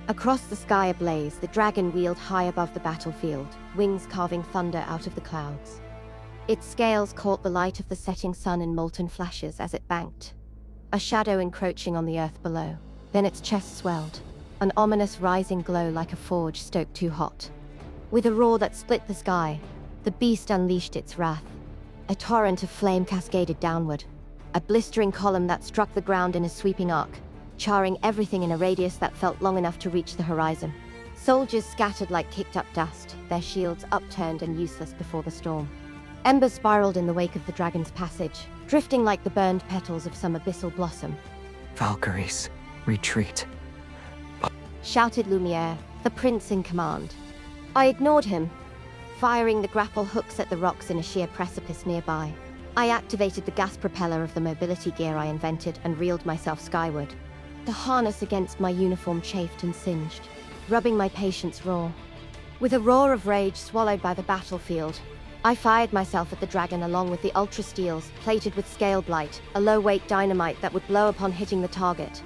Across the sky ablaze, the dragon wheeled high above the battlefield, wings carving thunder out of the clouds. Its scales caught the light of the setting sun in molten flashes as it banked, a shadow encroaching on the earth below. Then its chest swelled, an ominous rising glow like a forge stoked too hot. With a roar that split the sky, the beast unleashed its wrath. A torrent of flame cascaded downward, a blistering column that struck the ground in a sweeping arc, charring everything in a radius that felt long enough to reach the horizon. Soldiers scattered like kicked-up dust, their shields upturned and useless before the storm. Embers spiraled in the wake of the dragon's passage, drifting like the burned petals of some abyssal blossom. Valkyries, retreat. Shouted Lumiere, the prince in command. I ignored him, firing the grapple hooks at the rocks in a sheer precipice nearby. I activated the gas propeller of the mobility gear I invented and reeled myself skyward. The harness against my uniform chafed and singed, rubbing my patience raw. With a roar of rage swallowed by the battlefield, I fired myself at the dragon along with the ultra steels, plated with scale blight, a low-weight dynamite that would blow upon hitting the target.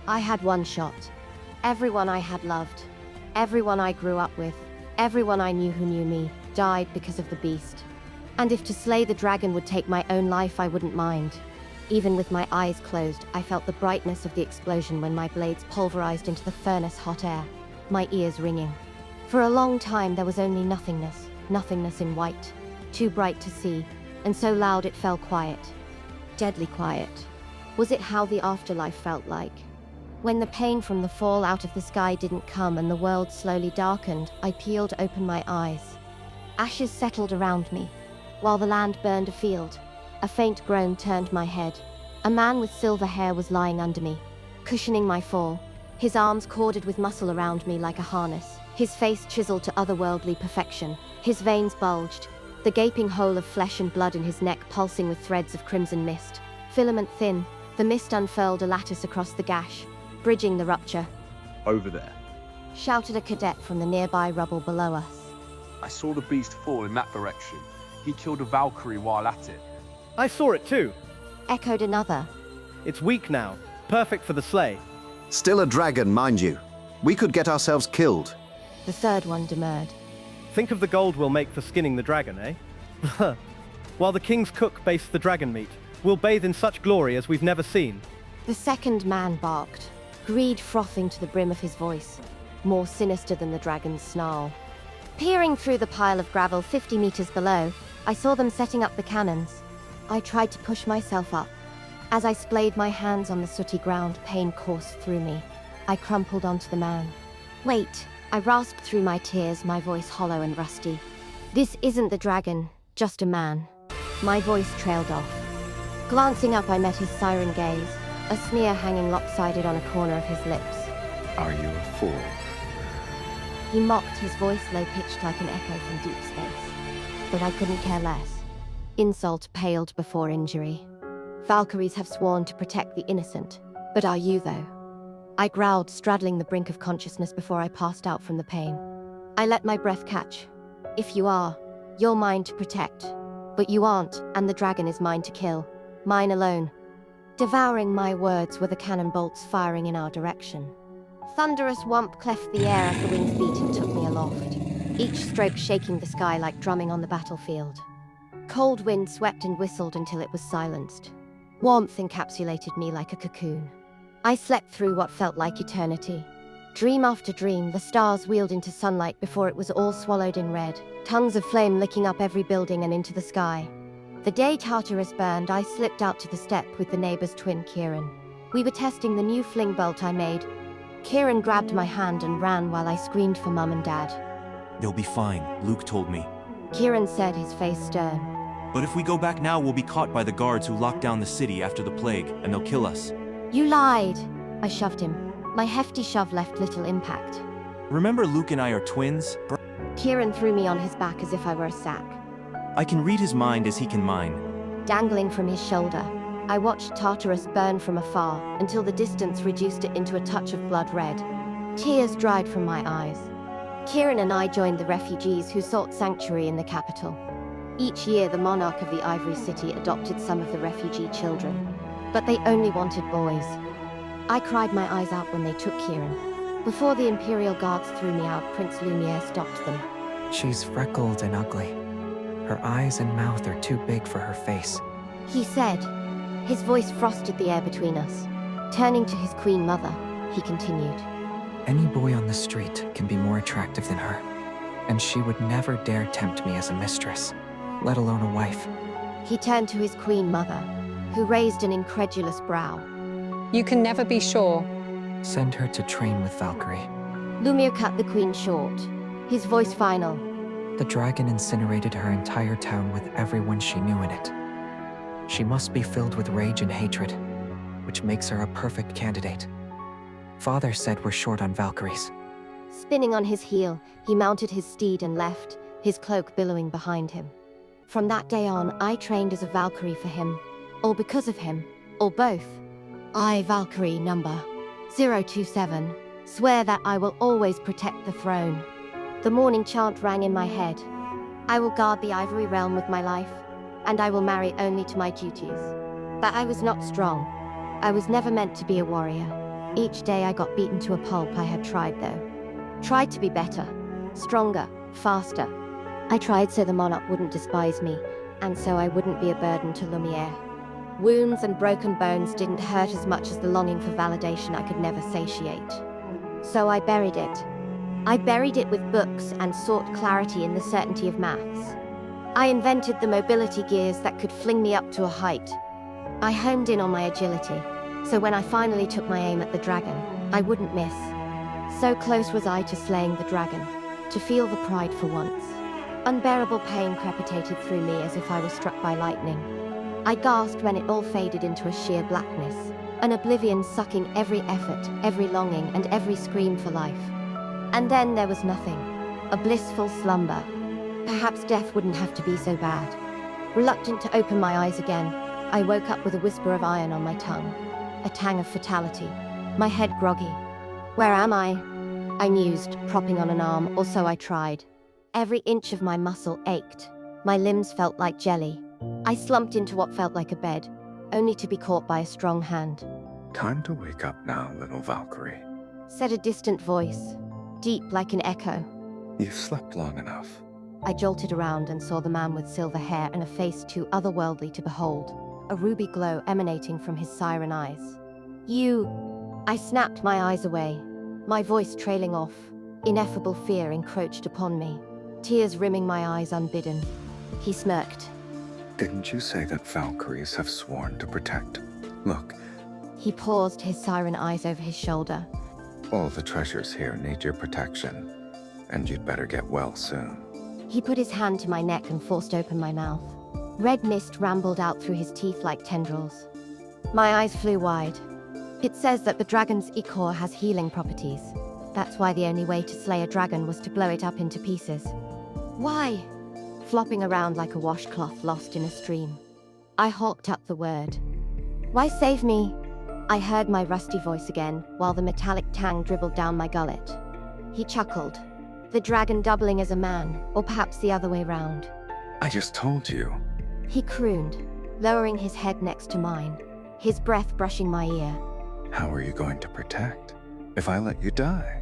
I had one shot. Everyone I had loved, everyone I grew up with, everyone I knew who knew me, died because of the beast. And if to slay the dragon would take my own life, I wouldn't mind. Even with my eyes closed, I felt the brightness of the explosion when my blades pulverized into the furnace hot air, my ears ringing. For a long time there was only nothingness, nothingness in white, too bright to see, and so loud it fell quiet. Deadly quiet. Was it how the afterlife felt like? When the pain from the fall out of the sky didn't come and the world slowly darkened, I peeled open my eyes. Ashes settled around me, while the land burned afield. A faint groan turned my head. A man with silver hair was lying under me, cushioning my fall, his arms corded with muscle around me like a harness, his face chiseled to otherworldly perfection. His veins bulged, the gaping hole of flesh and blood in his neck pulsing with threads of crimson mist. Filament thin, the mist unfurled a lattice across the gash, bridging the rupture. Over there. Shouted a cadet from the nearby rubble below us. I saw the beast fall in that direction. He killed a Valkyrie while at it. I saw it too. Echoed another. It's weak now, perfect for the slay. Still a dragon, mind you. We could get ourselves killed. The third one demurred. Think of the gold we'll make for skinning the dragon, eh? While the king's cook bastes the dragon meat, we'll bathe in such glory as we've never seen. The second man barked, greed frothing to the brim of his voice, more sinister than the dragon's snarl. Peering through the pile of gravel 50 meters below, I saw them setting up the cannons. I tried to push myself up. As I splayed my hands on the sooty ground, pain coursed through me. I crumpled onto the man. Wait, I rasped through my tears, my voice hollow and rusty. This isn't the dragon, just a man. My voice trailed off. Glancing up, I met his siren gaze, a sneer hanging lopsided on a corner of his lips. Are you a fool? He mocked, his voice low-pitched like an echo from deep space. But I couldn't care less. Insult paled before injury. Valkyries have sworn to protect the innocent, but are you, though? I growled, straddling the brink of consciousness before I passed out from the pain. I let my breath catch. If you are, you're mine to protect. But you aren't, and the dragon is mine to kill. Mine alone. Devouring my words were the cannon bolts firing in our direction. Thunderous whomp cleft the air as the wings beat and took me aloft, each stroke shaking the sky like drumming on the battlefield. Cold wind swept and whistled until it was silenced. Warmth encapsulated me like a cocoon. I slept through what felt like eternity. Dream after dream, the stars wheeled into sunlight before it was all swallowed in red, tongues of flame licking up every building and into the sky. The day Tartarus burned, I slipped out to the steppe with the neighbor's twin, Kieran. We were testing the new fling bolt I made. Kieran grabbed my hand and ran while I screamed for Mum and Dad. They'll be fine, Luke told me. Kieran said, his face stern. But if we go back now, we'll be caught by the guards who locked down the city after the plague, and they'll kill us. You lied! I shoved him. My hefty shove left little impact. Remember Luke and I are twins? Kieran threw me on his back as if I were a sack. I can read his mind as he can mine. Dangling from his shoulder, I watched Tartarus burn from afar until the distance reduced it into a touch of blood red. Tears dried from my eyes. Kieran and I joined the refugees who sought sanctuary in the capital. Each year, the monarch of the Ivory City adopted some of the refugee children, but they only wanted boys. I cried my eyes out when they took Kieran. Before the Imperial Guards threw me out, Prince Lumiere stopped them. She's freckled and ugly. Her eyes and mouth are too big for her face. He said. His voice frosted the air between us. Turning to his queen mother, he continued. Any boy on the street can be more attractive than her, and she would never dare tempt me as a mistress, let alone a wife. He turned to his queen mother, who raised an incredulous brow. You can never be sure. Send her to train with Valkyrie. Lumiere cut the queen short, his voice final. The dragon incinerated her entire town with everyone she knew in it. She must be filled with rage and hatred, which makes her a perfect candidate. Father said we're short on Valkyries. Spinning on his heel, he mounted his steed and left, his cloak billowing behind him. From that day on, I trained as a Valkyrie for him. Or because of him, or both. I, Valkyrie number 027, swear that I will always protect the throne. The morning chant rang in my head. I will guard the ivory realm with my life, and I will marry only to my duties. But I was not strong. I was never meant to be a warrior. Each day I got beaten to a pulp. I had tried though. Tried to be better, stronger, faster. I tried so the monarch wouldn't despise me, and so I wouldn't be a burden to Lumiere. Wounds and broken bones didn't hurt as much as the longing for validation I could never satiate. So I buried it. I buried it with books and sought clarity in the certainty of maths. I invented the mobility gears that could fling me up to a height. I honed in on my agility, so when I finally took my aim at the dragon, I wouldn't miss. So close was I to slaying the dragon, to feel the pride for once. Unbearable pain crepitated through me as if I were struck by lightning. I gasped when it all faded into a sheer blackness, an oblivion sucking every effort, every longing, and every scream for life. And then there was nothing, a blissful slumber. Perhaps death wouldn't have to be so bad. Reluctant to open my eyes again, I woke up with a whisper of iron on my tongue, a tang of fatality, my head groggy. Where am I? I mused, propping on an arm, or so I tried. Every inch of my muscle ached. My limbs felt like jelly. I slumped into what felt like a bed, only to be caught by a strong hand. Time to wake up now, little Valkyrie. Said a distant voice, deep like an echo. You've slept long enough. I jolted around and saw the man with silver hair and a face too otherworldly to behold, a ruby glow emanating from his siren eyes. You... I snapped my eyes away, my voice trailing off. Ineffable fear encroached upon me, tears rimming my eyes unbidden. He smirked. Didn't you say that Valkyries have sworn to protect? Look, He paused, his siren eyes over his shoulder. all the treasures here need your protection, and you'd better get well soon. He put his hand to my neck and forced open my mouth. Red mist rambled out through his teeth like tendrils. My eyes flew wide. It says that the dragon's ichor has healing properties. That's why the only way to slay a dragon was to blow it up into pieces. Why? Flopping around like a washcloth lost in a stream. I hawked up the word. Why save me? I heard my rusty voice again, while the metallic tang dribbled down my gullet. He chuckled. The dragon doubling as a man, or perhaps the other way round. I just told you. He crooned, lowering his head next to mine, his breath brushing my ear. How are you going to protect if I let you die?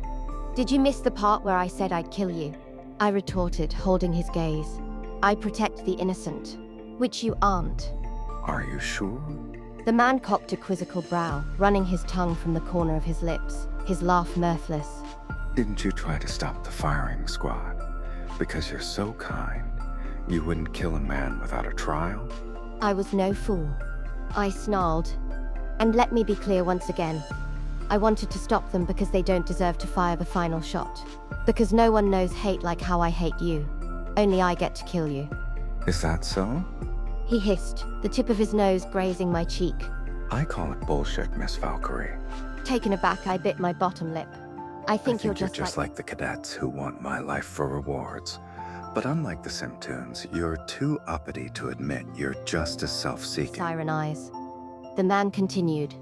Did you miss the part where I said I'd kill you? I retorted, holding his gaze. I protect the innocent, which you aren't. Are you sure? The man cocked a quizzical brow, running his tongue from the corner of his lips, his laugh mirthless. Didn't you try to stop the firing squad? Because you're so kind, you wouldn't kill a man without a trial? I was no fool. I snarled. And let me be clear once again. I wanted to stop them because they don't deserve to fire the final shot. Because no one knows hate like how I hate you. Only I get to kill you. Is that so? He hissed, the tip of his nose grazing my cheek. I call it bullshit, Miss Valkyrie. Taken aback, I bit my bottom lip. I think you're just like the cadets who want my life for rewards. But unlike the Simtoons, you're too uppity to admit you're just as self-seeking. Siren eyes. The man continued.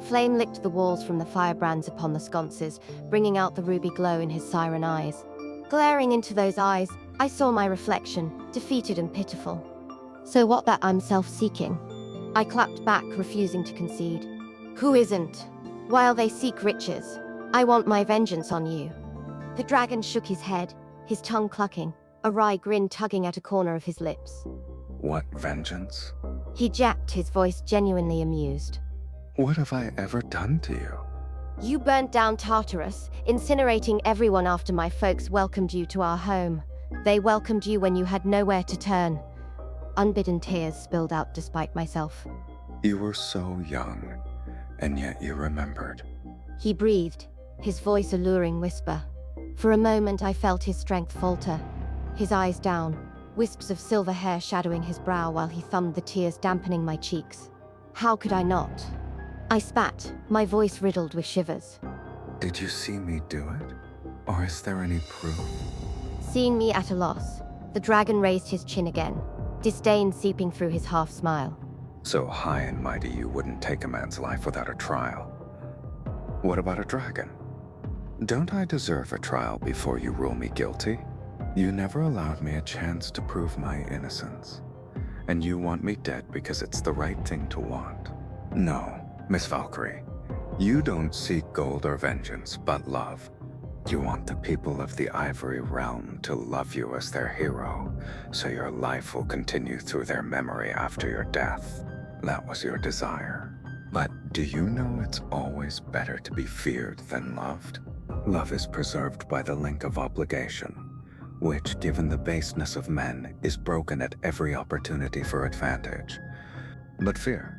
Flame licked the walls from the firebrands upon the sconces, bringing out the ruby glow in his siren eyes. Glaring into those eyes, I saw my reflection, defeated and pitiful. So what that I'm self-seeking? I clapped back, refusing to concede. Who isn't? While they seek riches, I want my vengeance on you. The dragon shook his head, his tongue clucking, a wry grin tugging at a corner of his lips. What vengeance? He jabbed, his voice genuinely amused. What have I ever done to you? You burnt down Tartarus, incinerating everyone after my folks welcomed you to our home. They welcomed you when you had nowhere to turn. Unbidden tears spilled out despite myself. You were so young, and yet you remembered. He breathed, his voice a luring whisper. For a moment I felt his strength falter. His eyes down, wisps of silver hair shadowing his brow while he thumbed the tears dampening my cheeks. How could I not? I spat, my voice riddled with shivers. Did you see me do it? Or is there any proof? Seeing me at a loss, the dragon raised his chin again, disdain seeping through his half-smile. So high and mighty you wouldn't take a man's life without a trial. What about a dragon? Don't I deserve a trial before you rule me guilty? You never allowed me a chance to prove my innocence. And you want me dead because it's the right thing to want. No, Miss Valkyrie. You don't seek gold or vengeance, but love. You want the people of the Ivory Realm to love you as their hero, so your life will continue through their memory after your death. That was your desire. But do you know it's always better to be feared than loved? Love is preserved by the link of obligation, which, given the baseness of men, is broken at every opportunity for advantage. But fear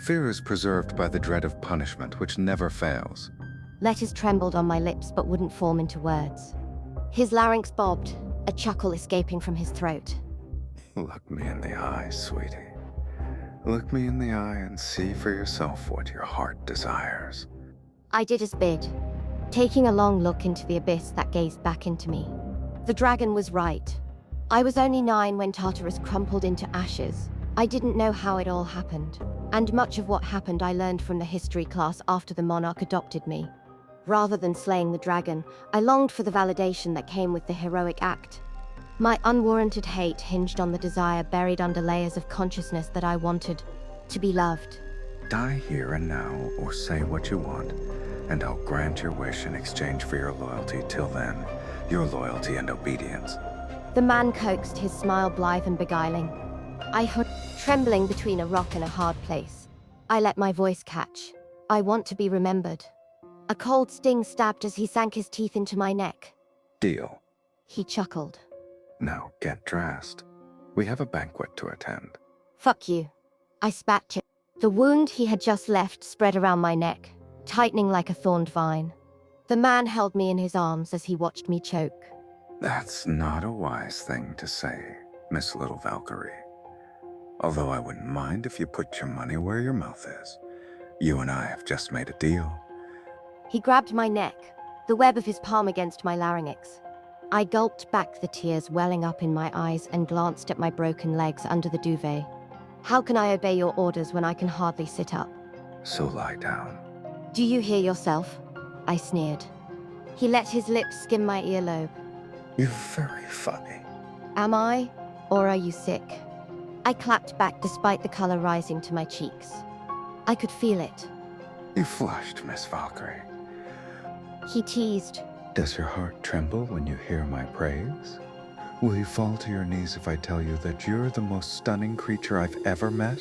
is preserved by the dread of punishment, which never fails. Letters trembled on my lips but wouldn't form into words. His larynx bobbed, a chuckle escaping from his throat. Look me in the eye, sweetie. Look me in the eye and see for yourself what your heart desires. I did as bid, taking a long look into the abyss that gazed back into me. The dragon was right. I was only 9 when Tartarus crumpled into ashes. I didn't know how it all happened, and much of what happened I learned from the history class after the monarch adopted me. Rather than slaying the dragon, I longed for the validation that came with the heroic act. My unwarranted hate hinged on the desire buried under layers of consciousness that I wanted to be loved. Die here and now, or say what you want, and I'll grant your wish in exchange for your loyalty. Till then, your loyalty and obedience. The man coaxed, his smile blithe and beguiling. I hung, trembling between a rock and a hard place. I let my voice catch. I want to be remembered. A cold sting stabbed as he sank his teeth into my neck. Deal. He chuckled. Now get dressed. We have a banquet to attend. Fuck you. I spat. The wound he had just left spread around my neck, tightening like a thorned vine. The man held me in his arms as he watched me choke. That's not a wise thing to say, Miss Little Valkyrie. Although I wouldn't mind if you put your money where your mouth is. You and I have just made a deal. He grabbed my neck, the web of his palm against my larynx. I gulped back the tears welling up in my eyes and glanced at my broken legs under the duvet. How can I obey your orders when I can hardly sit up? So lie down. Do you hear yourself? I sneered. He let his lips skim my earlobe. You're very funny. Am I? Or are you sick? I clapped back despite the color rising to my cheeks. I could feel it. You flushed, Miss Valkyrie. He teased. Does your heart tremble when you hear my praise? Will you fall to your knees if I tell you that you're the most stunning creature I've ever met?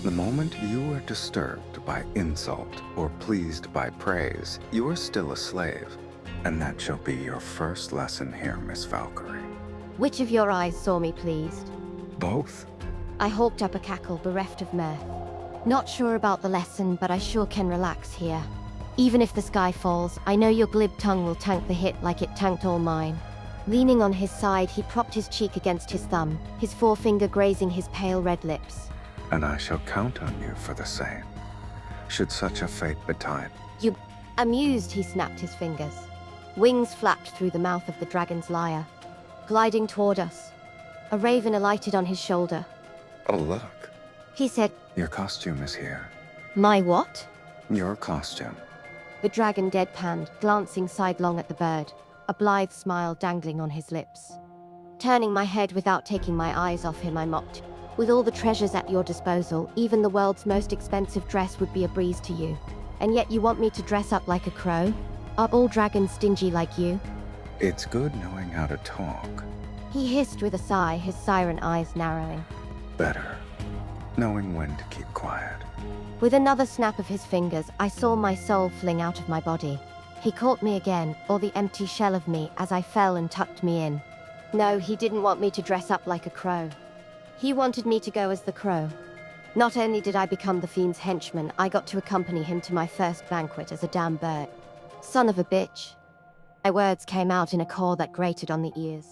The moment you are disturbed by insult or pleased by praise, you are still a slave. And that shall be your first lesson here, Miss Valkyrie. Which of your eyes saw me pleased? Both. I hawked up a cackle bereft of mirth. Not sure about the lesson, but I sure can relax here. Even if the sky falls, I know your glib tongue will tank the hit like it tanked all mine. Leaning on his side, he propped his cheek against his thumb, his forefinger grazing his pale red lips. And I shall count on you for the same, should such a fate betide. You... Amused, he snapped his fingers. Wings flapped through the mouth of the dragon's lyre, gliding toward us. A raven alighted on his shoulder. Oh, look. He said, Your costume is here. My what? Your costume. The dragon deadpanned, glancing sidelong at the bird, a blithe smile dangling on his lips. Turning my head without taking my eyes off him, I mocked. With all the treasures at your disposal, even the world's most expensive dress would be a breeze to you. And yet you want me to dress up like a crow? Are all dragons stingy like you? It's good knowing how to talk. He hissed with a sigh, his siren eyes narrowing. Better knowing when to keep quiet. With another snap of his fingers, I saw my soul fling out of my body. He caught me again, or the empty shell of me, as I fell and tucked me in. No, he didn't want me to dress up like a crow. He wanted me to go as the crow. Not only did I become the fiend's henchman, I got to accompany him to my first banquet as a damn bird. Son of a bitch. My words came out in a call that grated on the ears.